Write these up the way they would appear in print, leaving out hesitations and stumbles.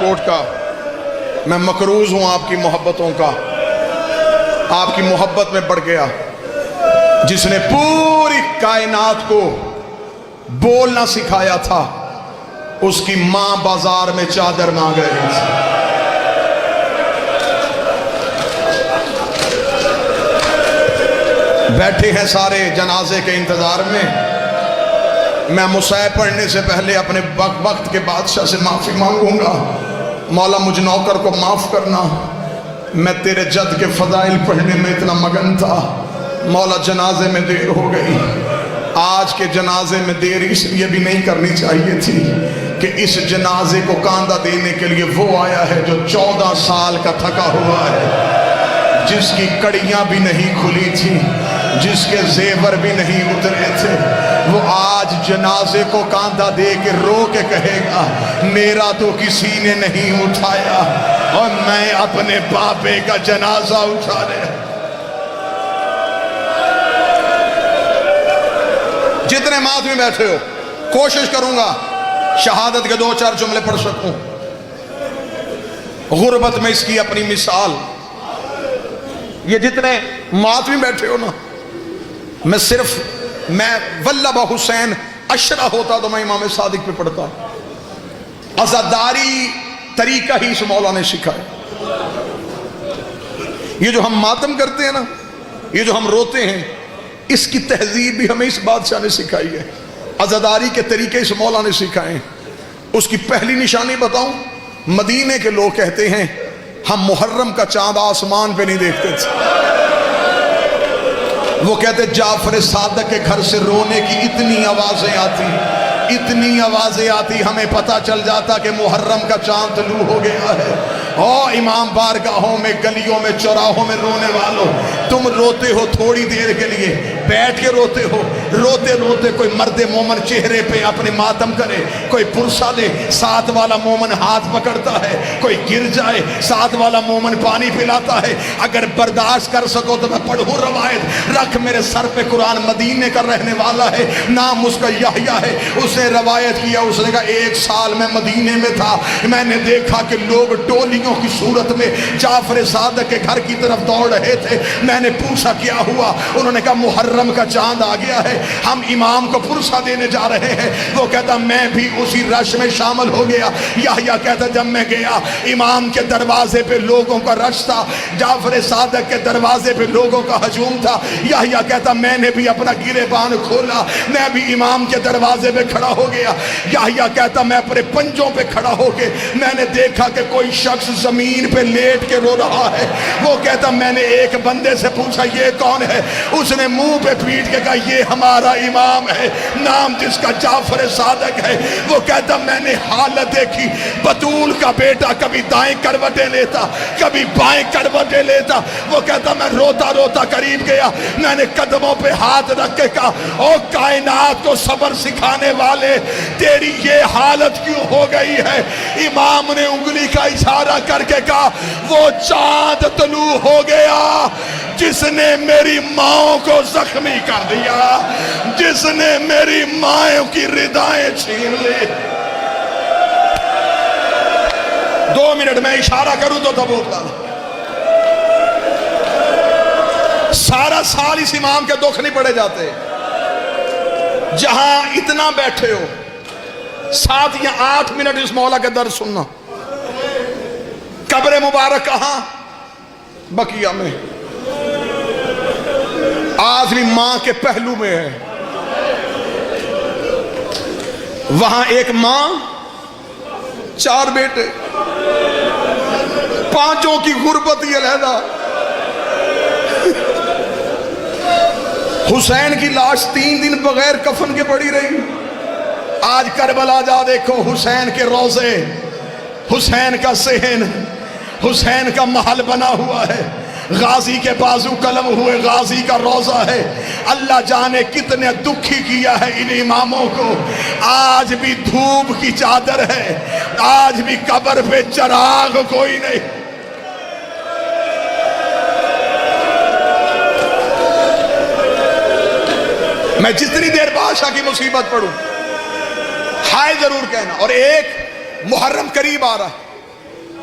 Coat का, मैं मकरूज हूं आपकी मोहब्बतों का। आपकी मोहब्बत में बढ़ गया जिसने पूरी कायनात को बोलना सिखाया था, उसकी मां बाजार में चादर मांग रही थी। बैठे हैं सारे जनाजे के इंतजार में। मैं मुसैब पढ़ने से पहले अपने वक्त के बादशाह से माफी मांगूंगा, मौला मुझ नौकर को माफ करना, मैं तेरे जद के फजाइल पढ़ने में इतना मगन था, मौला जनाजे में देर हो गई। आज के जनाजे में देर इसलिए भी नहीं करनी चाहिए थी कि इस जनाजे को कांधा देने के लिए वो आया है जो 14 साल का थका हुआ है, जिसकी कड़ियां भी नहीं खुली थी, जिसके जेवर भी नहीं उतरे थे। वो आज जनाजे को कांधा दे के रो के कहेगा, मेरा तो किसी ने नहीं उठाया और मैं अपने बापे का जनाजा उठा रहा। जितने मात में बैठे हो, कोशिश करूंगा शहादत के 2-4 जुमले पढ़ सकूं। गुर्बत में इसकी अपनी मिसाल। ये जितने मात में बैठे हो ना, मैं वल्लभ हुसैन अशरा होता तो मैं इमाम सादिक पे पढ़ता। अज़ादारी तरीका ही इस मौला ने सिखाया। ये जो हम मातम करते हैं ना, ये जो हम रोते हैं, इसकी तहजीब भी हमें इस बादशाह ने सिखाई है। अज़ादारी के तरीके इस मौला ने सिखाए। उसकी पहली निशानी बताऊं, मदीने के लोग कहते हैं हम मुहर्रम का चांद आसमान पे नहीं देखते थे। वो कहते जाफर सादक के घर से रोने की इतनी आवाजें आती, हमें पता चल जाता कि मुहर्रम का चांद तलू हो गया है। ओ इमाम बारगाहों में, गलियों में, चौराहों में रोने वालों, तुम रोते हो थोड़ी देर के लिए, बैठ के रोते हो। रोते रोते कोई मर्द मोमन चेहरे पे अपने मातम करे, कोई पुरसा दे, साथ वाला मोमन हाथ पकड़ता है, कोई गिर जाए, साथ वाला मोमन पानी पिलाता है। अगर बर्दाश्त कर सको तो मैं पढ़ूं रवायत, रख मेरे सर पे कुरान, मदीने का रहने वाला है, नाम उसका याह्या है। उसने रवायत किया, उसने कहा 1 साल मैं मदीने में था, मैंने देखा कि लोग टोलियों की सूरत में जाफर सादक के घर की तरफ दौड़ रहे थे। मैंने पूछा क्या हुआ, उन्होंने कहा मुहर्रम का चांद आ गया है, हम इमाम को पुरसा देने जा रहे हैं। वो कहता मैं भी उसी रश में शामिल हो गया। याह्या कहता जब मैं गया, इमाम के दरवाजे पे लोगों का रश था, जाफर सादक के दरवाजे पे लोगों का हजूम था। याह्या कहता मैंने भी अपना गिरेबान खोला, मैं भी इमाम के दरवाजे पे खड़ा हो गया। याह्या कहता मैं अपने पंजों पे खड़ा होके मैंने देखा कि कोई शख्स जमीन पे लेट के रो रहा है। वो कहता मैंने एक बंदे से पूछा ये कौन है, उसने मुंह पे पीट के कहा ये हमारा इमाम है, नाम जिसका जाफर सादक है। वो कहता मैंने हालत देखी, बतूल का बेटा कभी दाएं करवटें लेता, कभी बाएं करवटें लेता। वो कहता मैं रोता रोता करीब गया, मैंने कदमों पे हाथ रख के कहा ओ कायनात को सब्र सिखाने वाले, तेरी ये हालत क्यों हो गई है। इमाम ने उंगली का इशारा करके कहा वो चांद तलू हो गया जिसने मेरी माओ को जख्मी कर दिया, जिसने मेरी माओ की रिदाएं छीन ली। 2 मिनट में इशारा करूं तो तबूत ला। सारा साल इस इमाम के दुख नहीं पड़े जाते। जहां इतना बैठे हो, साथ या 8 मिनट इस मौला के दर्द सुनना। कब्र मुबारक कहां? बकिया में। आज भी मां के पहलू में है। वहां एक मां, 4 बेटे, 5 की गुर्बत ही अलहदा। हुसैन की लाश 3 दिन बगैर कफन के पड़ी रही। आज करबला जा देखो, हुसैन के रोजे, हुसैन का सहन, हुसैन का महल बना हुआ है, गाजी के बाजू कलम हुए गाजी का रोजा है। अल्लाह जाने कितने दुखी किया है इन इमामों को। आज भी धूप की चादर है, आज भी कब्र पे चिराग कोई नहीं। मैं जितनी देर बादशाह की मुसीबत पढ़ूं हाय जरूर कहना। और एक मुहर्रम करीब आ रहा है,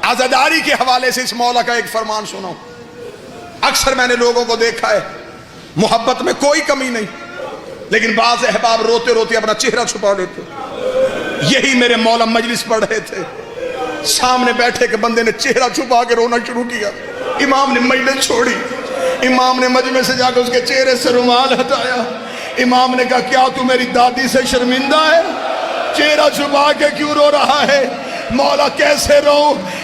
आज़ादारी के हवाले से इस मौला का एक फरमान सुनो। अक्सर मैंने लोगों को देखा है, मोहब्बत में कोई कमी नहीं, लेकिन बाज़ अहबाब रोते रोते अपना चेहरा छुपा लेते। यही मेरे मौला मजलिस पढ़ रहे थे, सामने बैठे के बंदे ने चेहरा छुपा के रोना शुरू किया। इमाम ने मजलिस छोड़ी, इमाम ने मजमे से जाकर उसके चेहरे से रुमाल हटाया। इमाम ने कहा, क्या तू मेरी दादी से शर्मिंदा है? चेहरा छुपा के क्यों रो रहा है? मौला कैसे रो?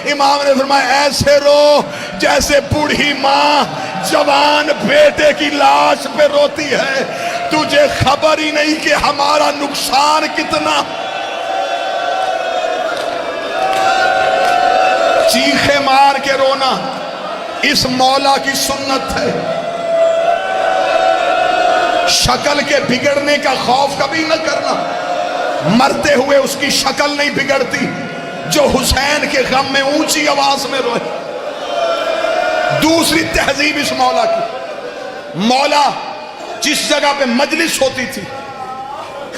इमाम ने फरमाया, ऐसे रो जैसे बूढ़ी माँ जवान बेटे की लाश पे रोती है। तुझे खबर ही नहीं कि हमारा नुकसान कितना। चीखे मार के रोना इस मौला की सुन्नत है। शक्ल के बिगड़ने का खौफ कभी न करना, मरते हुए उसकी शक्ल नहीं बिगड़ती जो हुसैन के गम में ऊंची आवाज में रोए। दूसरी तहजीब इस मौला की, मौला जिस जगह पे मजलिस होती थी,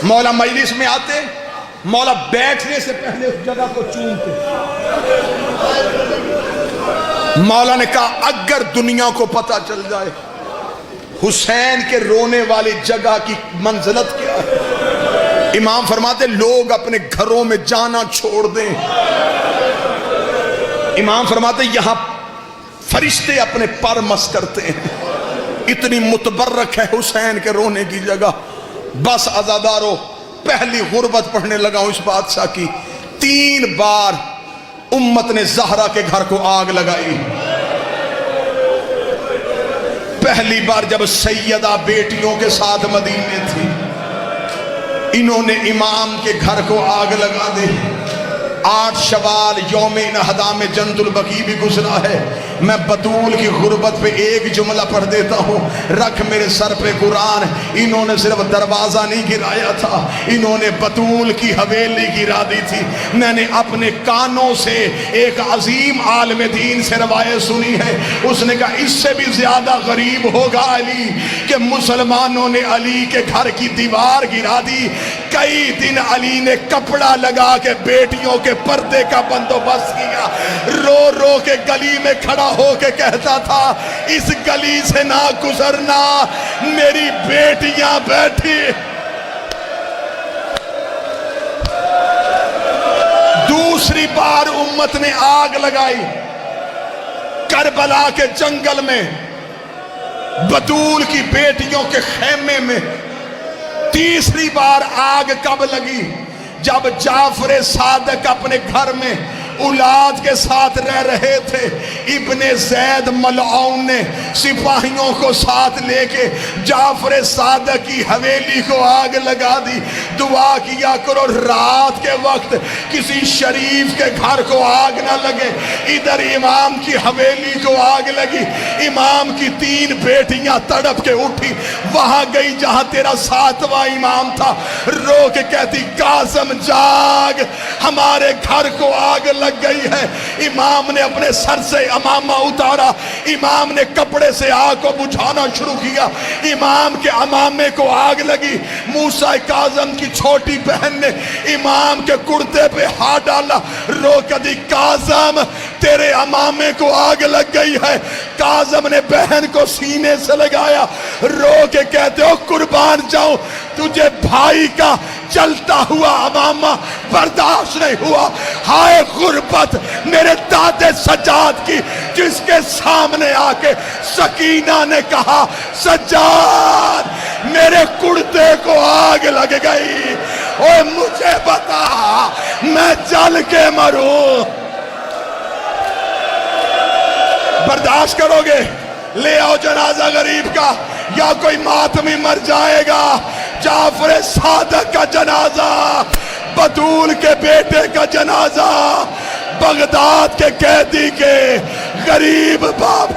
मौला मजलिस में आते, मौला बैठने से पहले उस जगह को चूमते। मौला ने कहा, अगर दुनिया को पता चल जाए हुसैन के रोने वाली जगह की मंजिलत क्या है, इमाम फरमाते लोग अपने घरों में जाना छोड़ दें। इमाम फरमाते यहां फरिश्ते अपने पर मस करते हैं, इतनी मुतबर्रक है हुसैन के रोने की जगह। बस अज़ादारो, पहली गुर्बत पढ़ने लगा हूं इस बादशाह की। 3 बार उम्मत ने ज़हरा के घर को आग लगाई। पहली बार जब सैयदा बेटियों के साथ मदीने थी, इन्होंने इमाम के घर को आग लगा दी। 8 शवाल यौम नहदा में जंतुल बकी भी गुजरा है। मैं बतूल की गुर्बत पे एक जुमला पढ़ देता हूँ, रख मेरे सर पे कुरान। इन्होंने सिर्फ दरवाजा नहीं गिराया था, इन्होंने बतूल की हवेली गिरा दी थी। मैंने अपने कानों से एक अजीम आलिम दीन से रवायत सुनी है, उसने कहा इससे भी ज्यादा गरीब होगा अली कि मुसलमानों ने अली के घर की दीवार गिरा दी। कई दिन अली ने कपड़ा लगा के बेटियों के पर्दे का बंदोबस्त किया। रो रो के गली में खड़ा होके कहता था, इस गली से ना गुजरना, मेरी बेटियां बैठी। दूसरी बार उम्मत ने आग लगाई करबला के जंगल में, बतूल की बेटियों के खेमे में। तीसरी बार आग कब लगी? जब जाफर सादक अपने घर में औलाद के साथ रह रहे थे। इब्ने ज़ैद मलऊन ने सिपाहियों को साथ लेके जाफर सादक की हवेली को आग लगा दी। दुआ किया करो रात के वक्त किसी शरीफ के घर को आग ना लगे। इधर इमाम की हवेली को आग लगी। इमाम की 3 बेटियां तड़प के उठी, वहां गई जहां तेरा 7वां इमाम था। रो के कहती, कासिम जाग, हमारे घर को आग लग गई है। इमाम ने अपने सर से अमामा उतारा, इमाम ने कपड़े से आग को बुझाना शुरू किया। इमाम के अमामे को आग लगी। मूसा काज़म की छोटी बहन ने इमाम के कुर्ते पे हाथ डाला। रो के दी, काज़म तेरे अमामे को आग लग गई है। काज़म ने बहन को सीने से लगाया। रो के कहते हो, कुर्बान जाऊं, तुझे भाई का जलता हुआ अमामा बर्दाश्त नहीं हुआ। हाय गुर्बत मेरे दादे सज्जाद की, जिसके सामने आके सकीना ने कहा, सज्जाद मेरे कुर्ते को आग लग गई, और मुझे बता मैं जल के मरूं। बर्दाश्त करोगे? ले आओ जनाजा गरीब का, या कोई मातमी मर जाएगा। जाफर सादक का जनाजा, बतूल के बेटे का जनाजा, बगदाद के कैदी के गरीब बाप